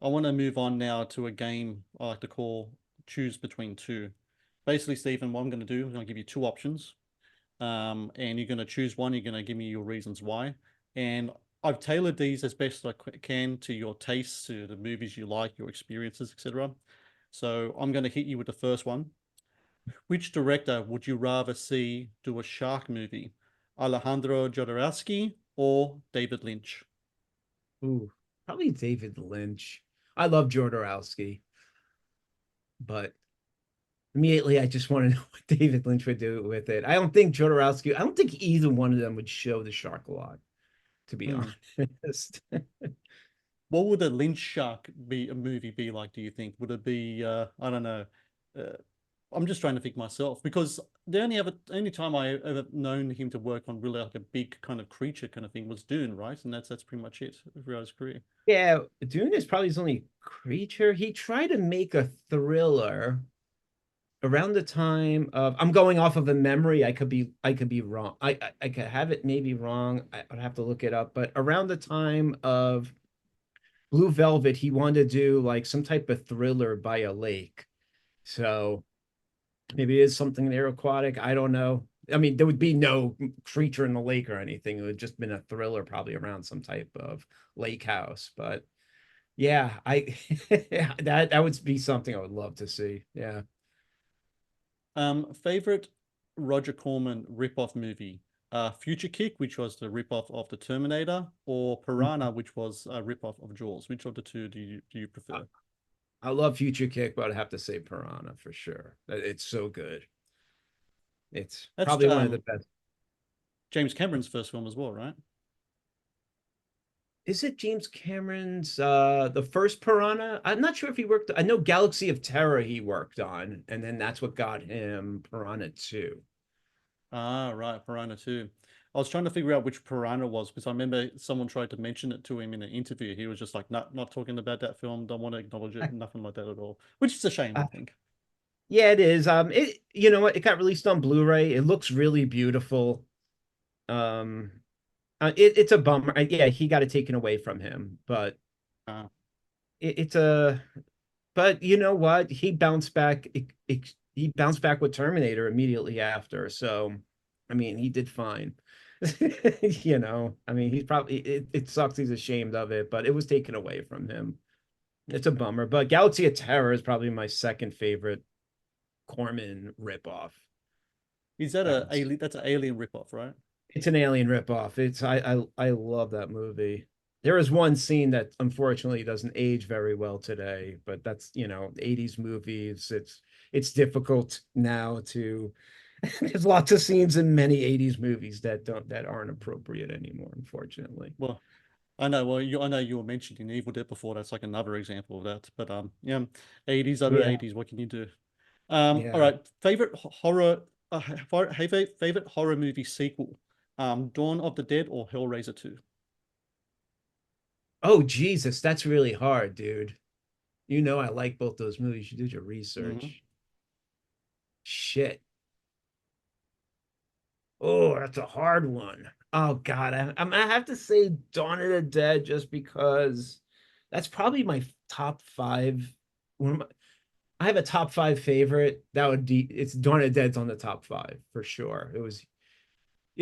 I want to move on now to a game I like to call choose between two. Basically, Stephen, what I'm going to do is I'm going to give you two options. And you're going to choose one. You're going to give me your reasons why. And I've tailored these as best I can to your tastes, to the movies you like, your experiences, etc. So I'm going to hit you with the first one. Which director would you rather see do a shark movie? Alejandro Jodorowsky or David Lynch? Ooh, probably David Lynch. I love Jodorowsky, but immediately I just want to know what David Lynch would do with it. I don't think either one of them would show the shark a lot, to be Hmm. honest. What would a Lynch shark be a movie be like, do you think? Would it be I don't know. Uh, I'm just trying to think myself because the only time I ever known him to work on really like a big kind of creature kind of thing was Dune, right? And that's pretty much it throughout his career. Yeah, Dune is probably his only creature. He tried to make a thriller around the time of I'm going off of a memory. I could be wrong. I could have it maybe wrong. I'd have to look it up, but around the time of Blue Velvet, he wanted to do like some type of thriller by a lake. So maybe it is something there aquatic. I don't know. I mean, there would be no creature in the lake or anything. It would just been a thriller probably around some type of lake house. But yeah, I that would be something I would love to see. Yeah. Favorite Roger Corman rip-off movie? Future Kick, which was the rip-off of the Terminator, or Piranha, which was a rip-off of Jaws. Which of the two do you prefer? I love Future Kick, but I have to say Piranha for sure. It's so good. It's That's probably one of the best. James Cameron's first film as well, right? Is it James Cameron's the first Piranha? I'm not sure if he worked. I know Galaxy of Terror he worked on, and then that's what got him Piranha 2. Ah, right, Piranha 2. I was trying to figure out which Piranha was because I remember someone tried to mention it to him in an interview. He was just like, not talking about that film, don't want to acknowledge it, nothing like that at all. Which is a shame, I think. Yeah, it is. It you know what? It got released on Blu-ray. It looks really beautiful. Um, it's a bummer. Yeah, he got it taken away from him, but Uh, it's a. But you know what? He bounced back. He bounced back with Terminator immediately after. So, I mean, he did fine. I mean, he's probably it sucks. He's ashamed of it, but it was taken away from him. It's a bummer. But Galaxy of Terror is probably my second favorite Corman ripoff. is that That was that's an Alien ripoff, right? It's an alien ripoff. I love that movie. There is one scene that unfortunately doesn't age very well today, but that's 80s movies. It's difficult now to there's lots of scenes in many 80s movies that aren't appropriate anymore, unfortunately. Well, I know. Well, I know you were mentioning Evil Dead before. That's like another example of that. But yeah, 80s, other Yeah, 80s. What can you do? All yeah. right. Favorite horror. Favorite horror movie sequel. Dawn of the Dead or Hellraiser 2. Oh Jesus, that's really hard, dude. I like both those movies. You did your Hmm. research. Shit. Oh, that's a hard one. Oh God, I have to say Dawn of the Dead just because that's probably my top five. One of my, I have a top five favorite. That would be it's Dawn of the Dead's on the top five for sure. It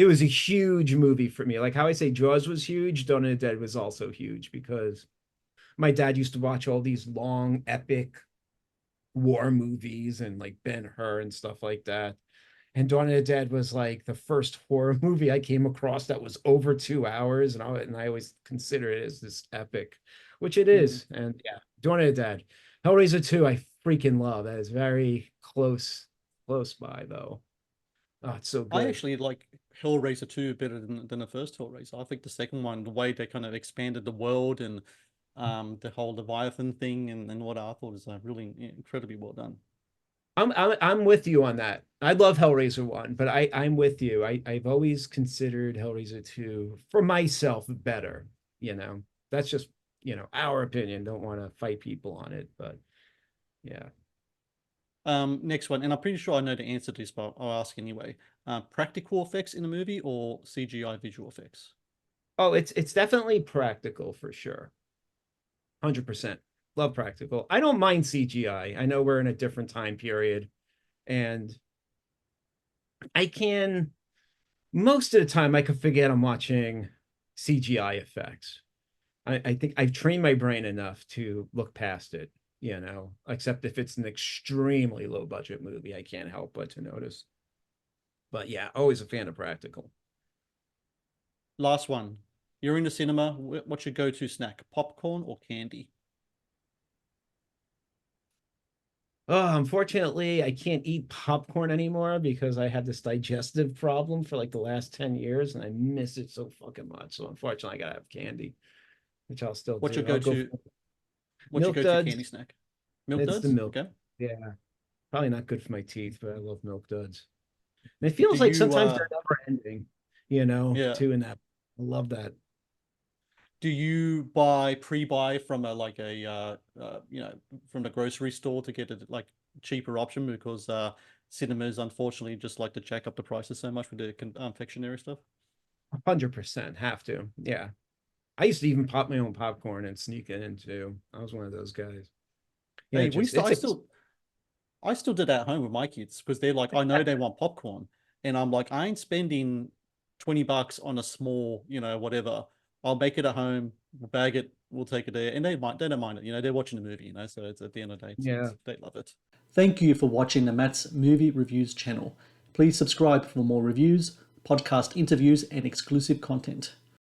was a huge movie for me. Like how I say Jaws was huge, Dawn of the Dead was also huge because my dad used to watch all these long epic war movies and like Ben-Hur and stuff like that. And Dawn of the Dead was like the first horror movie I came across that was over 2 hours, and I always consider it as this epic, which it Hmm. is. And yeah, Dawn of the Dead, Hellraiser 2, I freaking love. That is very close by though. Oh, it's so I good. actually like Hellraiser 2 better than the first Hellraiser. I think the second one, the way they kind of expanded the world and the whole Leviathan thing and what I thought was really incredibly well done. I'm with you on that. I love Hellraiser 1, but I'm with you. I've always considered Hellraiser 2 for myself better, you know. That's just, our opinion. Don't want to fight people on it, but yeah. Next one, and I'm pretty sure I know the answer to this, but I'll ask anyway. Practical effects in a movie or CGI visual effects? Oh, it's definitely practical for sure. 100%. Love practical. I don't mind CGI. I know we're in a different time period, and I can most of the time I can forget I'm watching CGI effects. I think I've trained my brain enough to look past it, except if it's an extremely low budget movie, I can't help but to notice. But yeah, always a fan of practical. Last one. You're in the cinema. What's your go-to snack? Popcorn or candy? Oh, unfortunately, I can't eat popcorn anymore because I had this digestive problem for like the last 10 years and I miss it so fucking much. So unfortunately, I gotta have candy, which I'll still What's your do. I'll go go-to for what's your milk go-to duds. candy snack? Milk It's the duds? milk. Okay. Yeah, probably not good for my teeth, but I love milk duds. And it Do feels like you sometimes they're never ending, yeah. too in that. I love that. Do you pre-buy from a like a from the grocery store to get a like cheaper option because cinemas unfortunately just like to jack up the prices so much with the confectionery stuff? 100% have to. Yeah. I used to even pop my own popcorn and sneak it into. I was one of those guys. Yeah, Hey, we just still it's a I still did that at home with my kids because they're like, I know they want popcorn. And I'm like, I ain't spending $20 on a small, whatever. I'll make it at home, we'll bag it, we'll take it there. And they don't mind it, they're watching the movie, so it's at the end of the day, yeah. they love it. Thank you for watching the Matt's Movie Reviews channel. Please subscribe for more reviews, podcast interviews, and exclusive content.